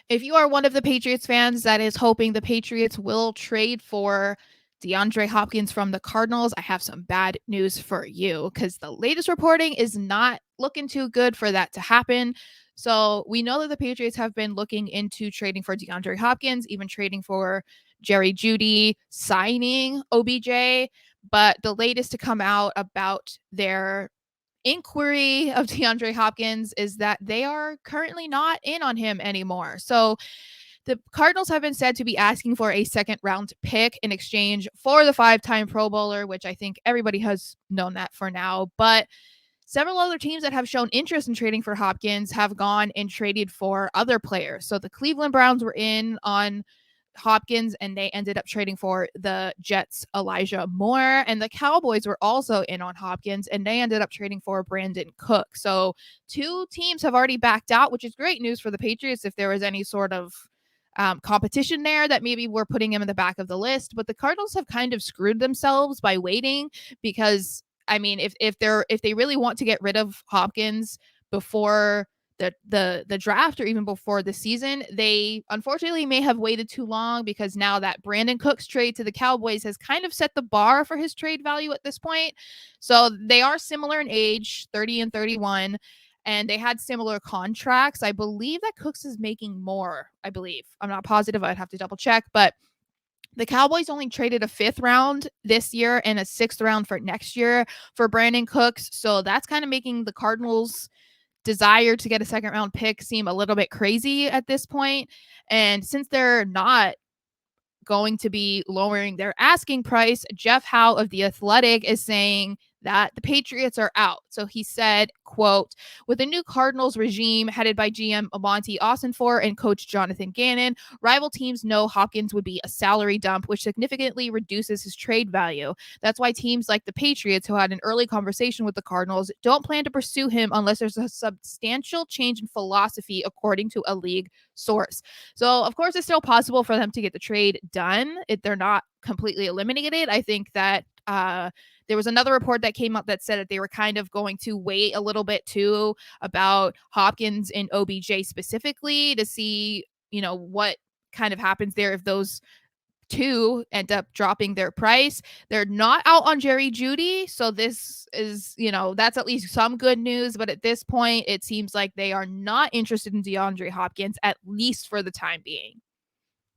If you are one of the Patriots fans that is hoping the Patriots will trade for DeAndre Hopkins from the Cardinals, I have some bad news for you because the latest reporting is not looking too good for that to happen. So we know that the Patriots have been looking into trading for DeAndre Hopkins, even trading for Jerry Jeudy, signing OBJ. But the latest to come out about their inquiry of DeAndre Hopkins is that they are currently not in on him anymore. So the Cardinals have been said to be asking for a second round pick in exchange for the 5-time Pro Bowler, which I think everybody has known that for now. But several other teams that have shown interest in trading for Hopkins have gone and traded for other players. So the Cleveland Browns were in on Hopkins and they ended up trading for the Jets' Elijah Moore, and the Cowboys were also in on Hopkins and they ended up trading for Brandon Cook. So two teams have already backed out, which is great news for the Patriots if there was any sort of competition there that maybe we're putting him in the back of the list. But the Cardinals have kind of screwed themselves by waiting because I mean, if they really want to get rid of Hopkins before the draft or even before the season, they unfortunately may have waited too long because now that Brandon Cook's trade to the Cowboys has kind of set the bar for his trade value at this point. So they are similar in age, 30 and 31, and they had similar contracts. I believe that Cooks is making more, I believe. I'm not positive. I'd have to double check, but the Cowboys only traded a 5th round this year and a 6th round for next year for Brandon Cooks. So that's kind of making the Cardinals' desire to get a second round pick seem a little bit crazy at this point. And since they're not going to be lowering their asking price, Jeff Howe of The Athletic is saying that the Patriots are out. So he said, quote, with the new Cardinals regime headed by GM Monty Ossenfort and coach Jonathan Gannon, rival teams know Hopkins would be a salary dump, which significantly reduces his trade value. That's why teams like the Patriots, who had an early conversation with the Cardinals, don't plan to pursue him unless there's a substantial change in philosophy, according to a league source. So, of course, it's still possible for them to get the trade done. They're not completely eliminated. I think that there was another report that came up that said that they were kind of going to wait a little bit too about Hopkins and OBJ specifically to see, what kind of happens there if those two end up dropping their price. They're not out on Jerry Jeudy, so this is, that's at least some good news. But at this point, it seems like they are not interested in DeAndre Hopkins, at least for the time being.